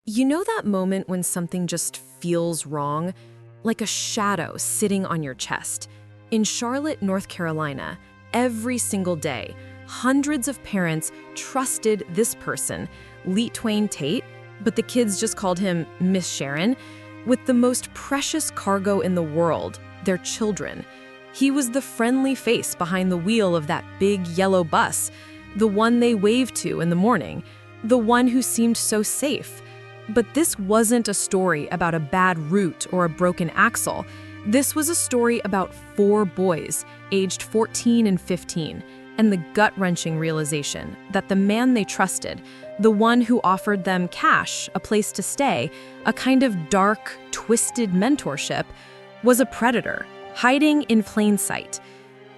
You know that moment when something just feels wrong? Like a shadow sitting on your chest. In Charlotte, North Carolina, every single day, hundreds of parents trusted this person, Twain Tate, but the kids just called him Miss Sharon, with the most precious cargo in the world, their children. He was the friendly face behind the wheel of that big yellow bus, the one they waved to in the morning, the one who seemed so safe. But this wasn't a story about a bad route or a broken axle. This was a story about 4 boys, aged 14 and 15, and the gut-wrenching realization that the man they trusted, the one who offered them cash, a place to stay, a kind of dark, twisted mentorship, was a predator, hiding in plain sight.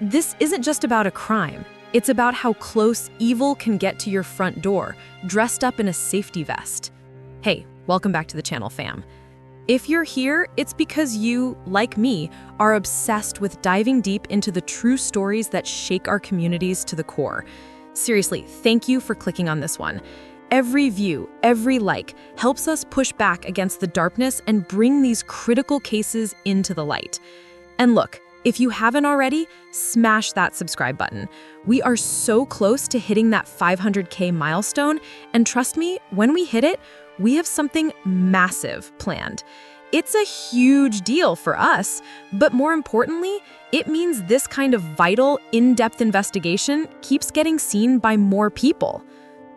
This isn't just about a crime. It's about how close evil can get to your front door, dressed up in a safety vest. Hey, welcome back to the channel, fam. If you're here, it's because you, like me, are obsessed with diving deep into the true stories that shake our communities to the core. Seriously, thank you for clicking on this one. Every view, every like, helps us push back against the darkness and bring these critical cases into the light. And look, if you haven't already, smash that subscribe button. We are so close to hitting that 500K milestone, and trust me, when we hit it, we have something massive planned. It's a huge deal for us, but more importantly, it means this kind of vital, in-depth investigation keeps getting seen by more people.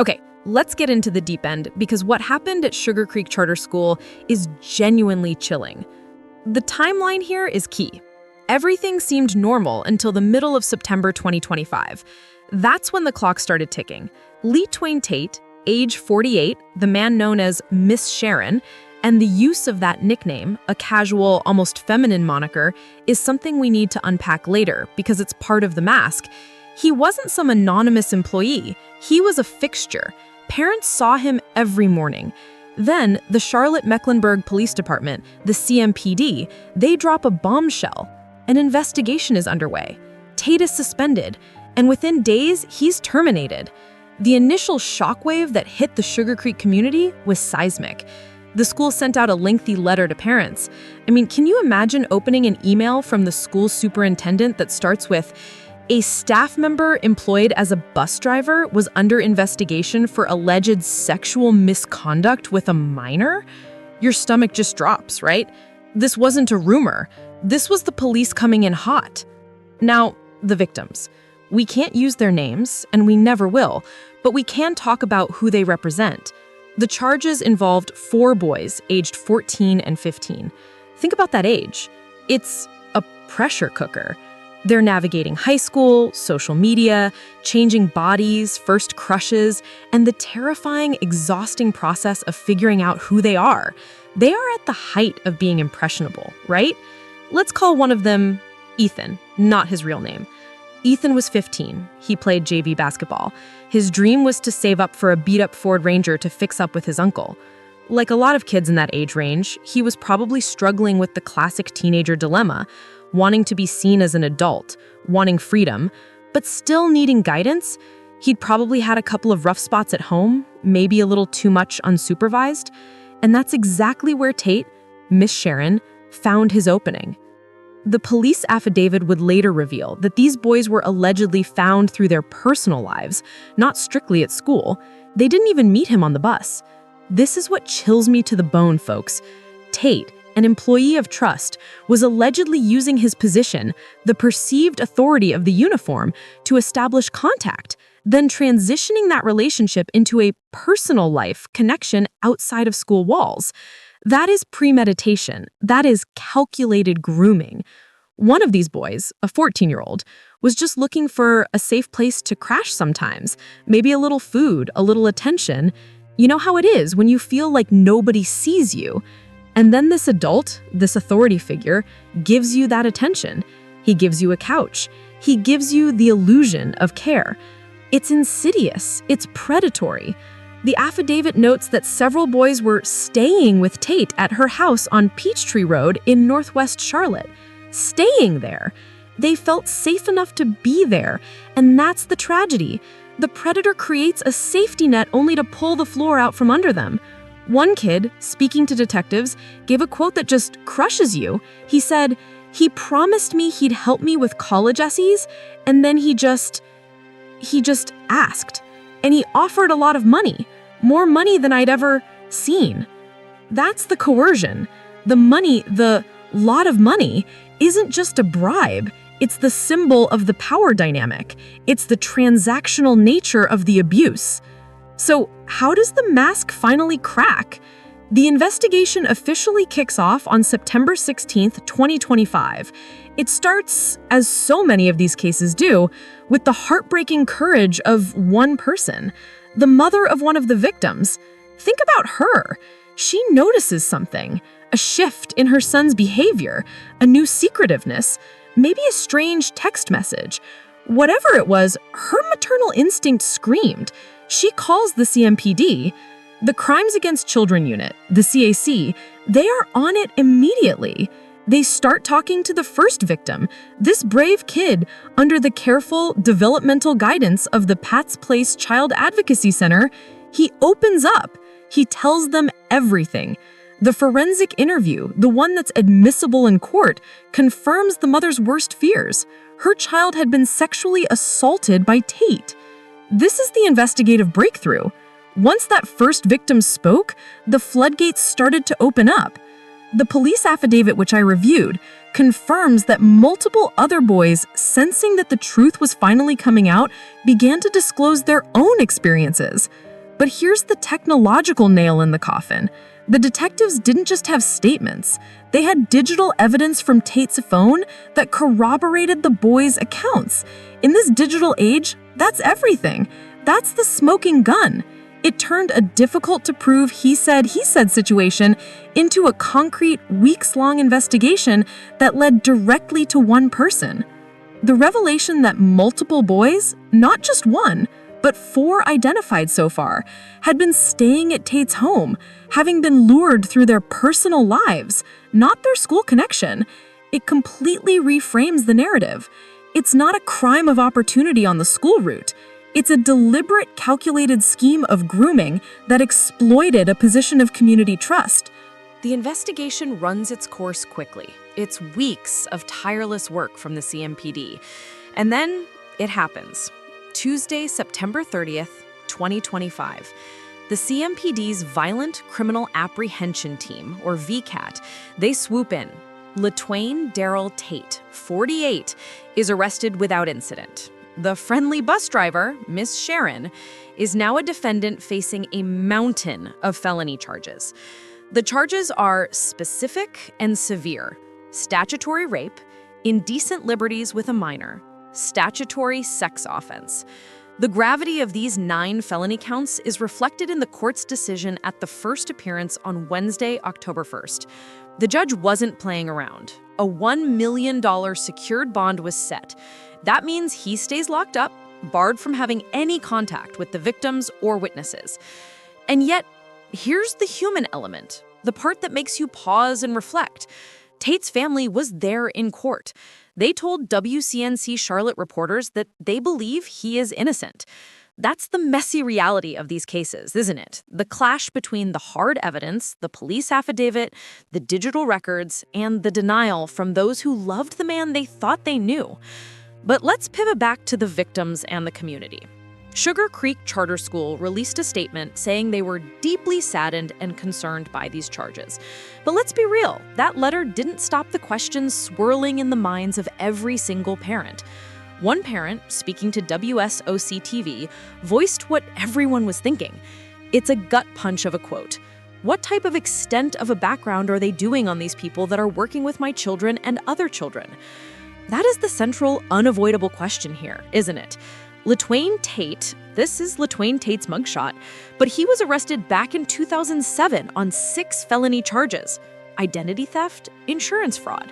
Okay, let's get into the deep end, because what happened at Sugar Creek Charter School is genuinely chilling. The timeline here is key. Everything seemed normal until the middle of September 2025. That's when the clock started ticking. Twain Tate, age 48, the man known as Miss Sharon, and the use of that nickname, a casual, almost feminine moniker, is something we need to unpack later because it's part of the mask. He wasn't some anonymous employee. He was a fixture. Parents saw him every morning. Then, the Charlotte Mecklenburg Police Department, the CMPD, they drop a bombshell. An investigation is underway. Tate is suspended, and within days, he's terminated. The initial shockwave that hit the Sugar Creek community was seismic. The school sent out a lengthy letter to parents. I mean, can you imagine opening an email from the school superintendent that starts with, "A staff member employed as a bus driver was under investigation for alleged sexual misconduct with a minor?" Your stomach just drops, right? This wasn't a rumor. This was the police coming in hot. Now, the victims. We can't use their names, and we never will, but we can talk about who they represent. The charges involved 4 boys, aged 14 and 15. Think about that age. It's a pressure cooker. They're navigating high school, social media, changing bodies, first crushes, and the terrifying, exhausting process of figuring out who they are. They are at the height of being impressionable, right? Let's call one of them Ethan, not his real name. Ethan was 15. He played JV basketball. His dream was to save up for a beat-up Ford Ranger to fix up with his uncle. Like a lot of kids in that age range, he was probably struggling with the classic teenager dilemma, wanting to be seen as an adult, wanting freedom, but still needing guidance. He'd probably had a couple of rough spots at home, maybe a little too much unsupervised, and that's exactly where Tate, Miss Sharon, found his opening. The police affidavit would later reveal that these boys were allegedly found through their personal lives, not strictly at school. They didn't even meet him on the bus. This is what chills me to the bone, folks. Tate, an employee of trust, was allegedly using his position, the perceived authority of the uniform, to establish contact, then transitioning that relationship into a personal life connection outside of school walls. That is premeditation. That is calculated grooming. One of these boys, a 14-year-old, was just looking for a safe place to crash sometimes, maybe a little food, a little attention. You know how it is when you feel like nobody sees you. And then this adult, this authority figure, gives you that attention. He gives you a couch. He gives you the illusion of care. It's insidious. It's predatory. The affidavit notes that several boys were staying with Tate at her house on Peachtree Road in Northwest Charlotte. Staying there. They felt safe enough to be there, and that's the tragedy. The predator creates a safety net only to pull the floor out from under them. One kid, speaking to detectives, gave a quote that just crushes you. He said, "He promised me he'd help me with college essays, and then he just asked. And he offered a lot of money, more money than I'd ever seen." That's the coercion. The money, the lot of money, isn't just a bribe. It's the symbol of the power dynamic. It's the transactional nature of the abuse. So, how does the mask finally crack? The investigation officially kicks off on September 16th, 2025. It starts, as so many of these cases do, with the heartbreaking courage of one person, the mother of one of the victims. Think about her. She notices something, a shift in her son's behavior, a new secretiveness, maybe a strange text message. Whatever it was, her maternal instinct screamed. She calls the CMPD. The Crimes Against Children Unit, the CAC, they are on it immediately. They start talking to the first victim, this brave kid, under the careful developmental guidance of the Pat's Place Child Advocacy Center. He opens up. He tells them everything. The forensic interview, the one that's admissible in court, confirms the mother's worst fears. Her child had been sexually assaulted by Tate. This is the investigative breakthrough. Once that first victim spoke, the floodgates started to open up. The police affidavit, which I reviewed, confirms that multiple other boys, sensing that the truth was finally coming out, began to disclose their own experiences. But here's the technological nail in the coffin. The detectives didn't just have statements. They had digital evidence from Tate's phone that corroborated the boys' accounts. In this digital age, that's everything. That's the smoking gun. It turned a difficult-to-prove he-said situation into a concrete, weeks-long investigation that led directly to one person. The revelation that multiple boys, not just one, but 4 identified so far, had been staying at Tate's home, having been lured through their personal lives, not their school connection. It completely reframes the narrative. It's not a crime of opportunity on the school route. It's a deliberate, calculated scheme of grooming that exploited a position of community trust. The investigation runs its course quickly. It's weeks of tireless work from the CMPD. And then it happens. Tuesday, September 30th, 2025. The CMPD's Violent Criminal Apprehension Team, or VCAT, they swoop in. LaTwain Darrell Tate, 48, is arrested without incident. The friendly bus driver, Miss Sharon, is now a defendant facing a mountain of felony charges. The charges are specific and severe: statutory rape, indecent liberties with a minor, statutory sex offense. The gravity of these 9 felony counts is reflected in the court's decision at the first appearance on Wednesday, October 1st. The judge wasn't playing around. A $1 million secured bond was set. That means he stays locked up, barred from having any contact with the victims or witnesses. And yet, here's the human element, the part that makes you pause and reflect. Tate's family was there in court. They told WCNC Charlotte reporters that they believe he is innocent. That's the messy reality of these cases, isn't it? The clash between the hard evidence, the police affidavit, the digital records, and the denial from those who loved the man they thought they knew. But let's pivot back to the victims and the community. Sugar Creek Charter School released a statement saying they were deeply saddened and concerned by these charges. But let's be real, that letter didn't stop the questions swirling in the minds of every single parent. One parent, speaking to WSOC-TV, voiced what everyone was thinking. It's a gut punch of a quote. What type of extent of a background are they doing on these people that are working with my children and other children? That is the central, unavoidable question here, isn't it? LaTwain Tate, this is LaTwain Tate's mugshot, but he was arrested back in 2007 on 6 felony charges: identity theft, insurance fraud.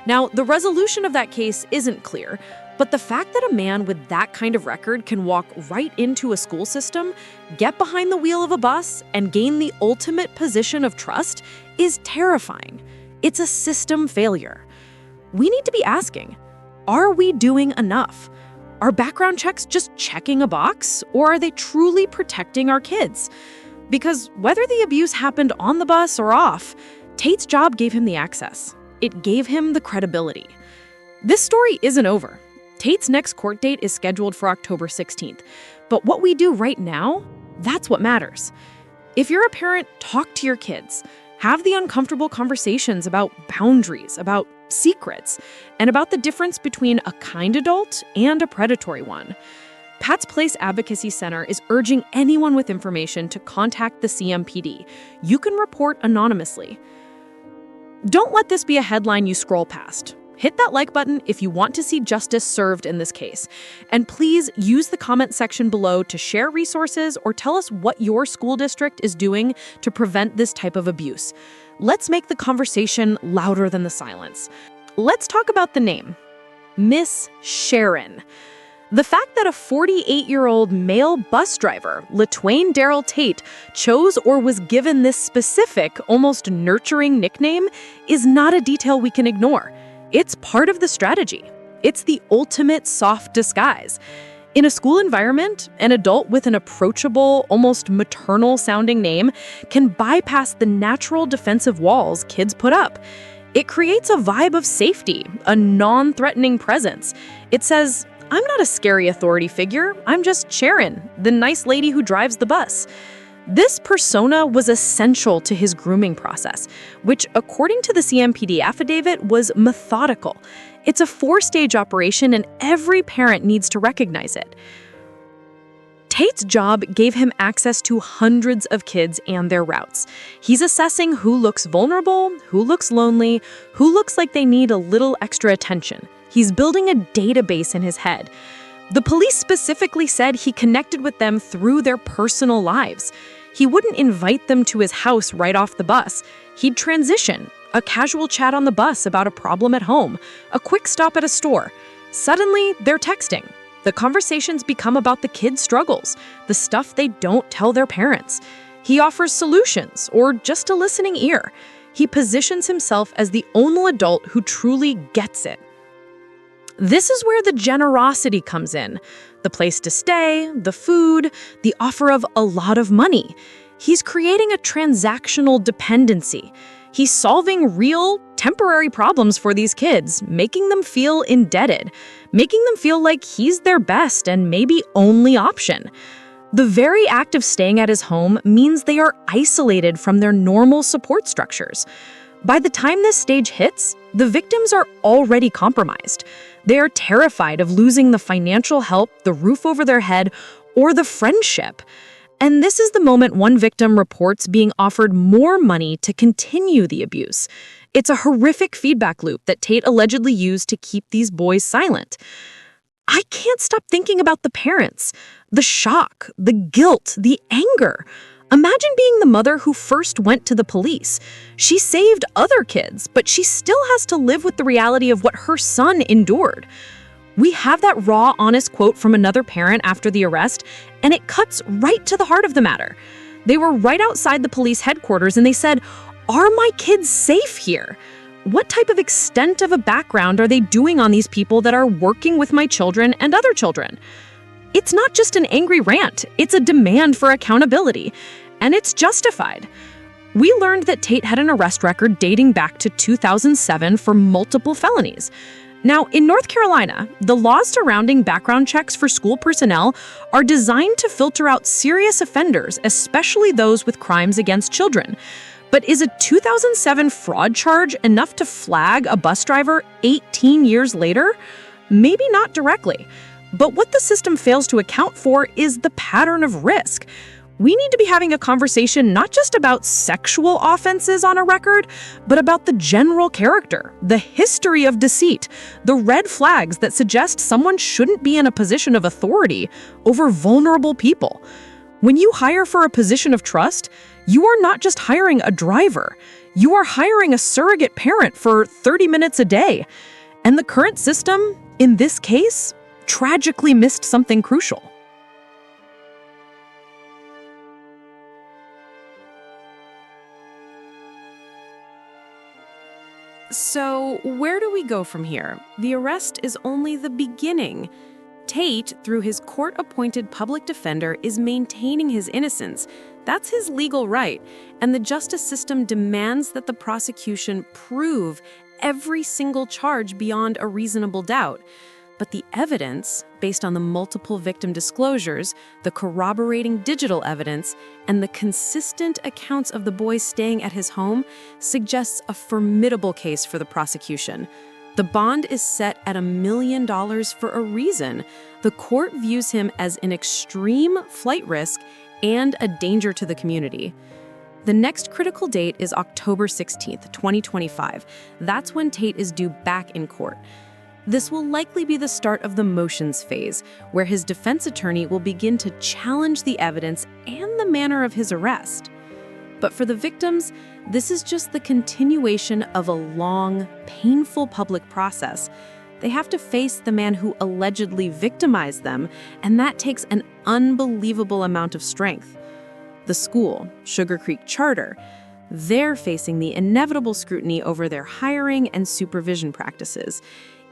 Now, the resolution of that case isn't clear, but the fact that a man with that kind of record can walk right into a school system, get behind the wheel of a bus, and gain the ultimate position of trust is terrifying. It's a system failure. We need to be asking, are we doing enough? Are background checks just checking a box, or are they truly protecting our kids? Because whether the abuse happened on the bus or off, Tate's job gave him the access. It gave him the credibility. This story isn't over. Tate's next court date is scheduled for October 16th. But what we do right now, that's what matters. If you're a parent, talk to your kids. Have the uncomfortable conversations about boundaries, about secrets, and about the difference between a kind adult and a predatory one. Pat's Place Advocacy Center is urging anyone with information to contact the CMPD. You can report anonymously. Don't let this be a headline you scroll past. Hit that like button if you want to see justice served in this case. And please use the comment section below to share resources or tell us what your school district is doing to prevent this type of abuse. Let's make the conversation louder than the silence. Let's talk about the name. Miss Sharon. The fact that a 48-year-old male bus driver, LaTwain Darrell Tate, chose or was given this specific, almost nurturing nickname is not a detail we can ignore. It's part of the strategy. It's the ultimate soft disguise. In a school environment, an adult with an approachable, almost maternal-sounding name can bypass the natural defensive walls kids put up. It creates a vibe of safety, a non-threatening presence. It says, I'm not a scary authority figure, I'm just Sharon, the nice lady who drives the bus. This persona was essential to his grooming process, which, according to the CMPD affidavit, was methodical. It's a 4-stage operation, and every parent needs to recognize it. Tate's job gave him access to hundreds of kids and their routes. He's assessing who looks vulnerable, who looks lonely, who looks like they need a little extra attention. He's building a database in his head. The police specifically said he connected with them through their personal lives. He wouldn't invite them to his house right off the bus. He'd transition, a casual chat on the bus about a problem at home, a quick stop at a store. Suddenly, they're texting. The conversations become about the kids' struggles, the stuff they don't tell their parents. He offers solutions or just a listening ear. He positions himself as the only adult who truly gets it. This is where the generosity comes in. The place to stay, the food, the offer of a lot of money. He's creating a transactional dependency. He's solving real, temporary problems for these kids, making them feel indebted, making them feel like he's their best and maybe only option. The very act of staying at his home means they are isolated from their normal support structures. By the time this stage hits, the victims are already compromised. They are terrified of losing the financial help, the roof over their head, or the friendship. And this is the moment one victim reports being offered more money to continue the abuse. It's a horrific feedback loop that Tate allegedly used to keep these boys silent. I can't stop thinking about the parents, the shock, the guilt, the anger. Imagine being the mother who first went to the police. She saved other kids, but she still has to live with the reality of what her son endured. We have that raw, honest quote from another parent after the arrest, and it cuts right to the heart of the matter. They were right outside the police headquarters and they said, "Are my kids safe here? What type of extent of a background are they doing on these people that are working with my children and other children?" It's not just an angry rant, it's a demand for accountability, and it's justified. We learned that Tate had an arrest record dating back to 2007 for multiple felonies. Now, in North Carolina, the laws surrounding background checks for school personnel are designed to filter out serious offenders, especially those with crimes against children. But is a 2007 fraud charge enough to flag a bus driver 18 years later? Maybe not directly. But what the system fails to account for is the pattern of risk. We need to be having a conversation not just about sexual offenses on a record, but about the general character, the history of deceit, the red flags that suggest someone shouldn't be in a position of authority over vulnerable people. When you hire for a position of trust, you are not just hiring a driver. You are hiring a surrogate parent for 30 minutes a day. And the current system, in this case, tragically missed something crucial. So, where do we go from here? The arrest is only the beginning. Tate, through his court-appointed public defender, is maintaining his innocence. That's his legal right, and the justice system demands that the prosecution prove every single charge beyond a reasonable doubt. But the evidence, based on the multiple victim disclosures, the corroborating digital evidence, and the consistent accounts of the boys staying at his home, suggests a formidable case for the prosecution. The bond is set at $1 million for a reason. The court views him as an extreme flight risk and a danger to the community. The next critical date is October 16th, 2025. That's when Tate is due back in court. This will likely be the start of the motions phase, where his defense attorney will begin to challenge the evidence and the manner of his arrest. But for the victims, this is just the continuation of a long, painful public process. They have to face the man who allegedly victimized them, and that takes an unbelievable amount of strength. The school, Sugar Creek Charter, they're facing the inevitable scrutiny over their hiring and supervision practices.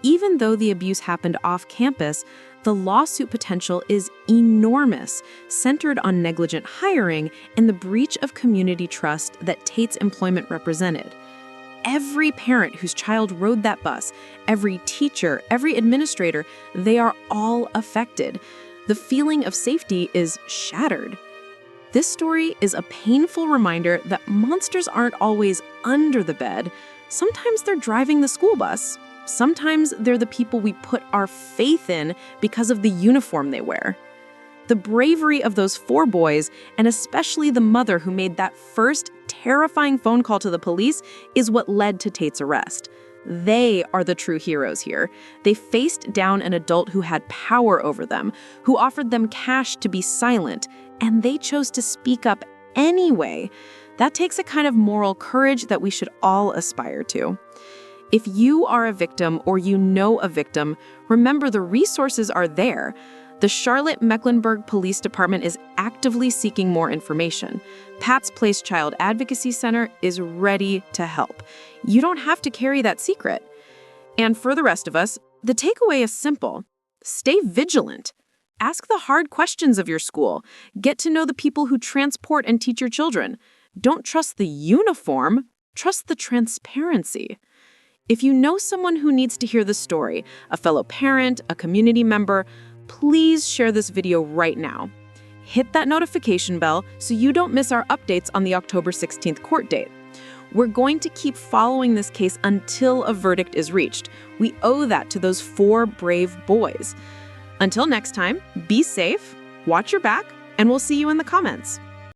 Even though the abuse happened off campus, the lawsuit potential is enormous, centered on negligent hiring and the breach of community trust that Tate's employment represented. Every parent whose child rode that bus, every teacher, every administrator, they are all affected. The feeling of safety is shattered. This story is a painful reminder that monsters aren't always under the bed. Sometimes they're driving the school bus. Sometimes they're the people we put our faith in because of the uniform they wear. The bravery of those 4 boys, and especially the mother who made that first terrifying phone call to the police, is what led to Tate's arrest. They are the true heroes here. They faced down an adult who had power over them, who offered them cash to be silent, and they chose to speak up anyway. That takes a kind of moral courage that we should all aspire to. If you are a victim or you know a victim, remember the resources are there. The Charlotte Mecklenburg Police Department is actively seeking more information. Pat's Place Child Advocacy Center is ready to help. You don't have to carry that secret. And for the rest of us, the takeaway is simple. Stay vigilant. Ask the hard questions of your school. Get to know the people who transport and teach your children. Don't trust the uniform, trust the transparency. If you know someone who needs to hear the story, a fellow parent, a community member, please share this video right now. Hit that notification bell so you don't miss our updates on the October 16th court date. We're going to keep following this case until a verdict is reached. We owe that to those 4 brave boys. Until next time, be safe, watch your back, and we'll see you in the comments.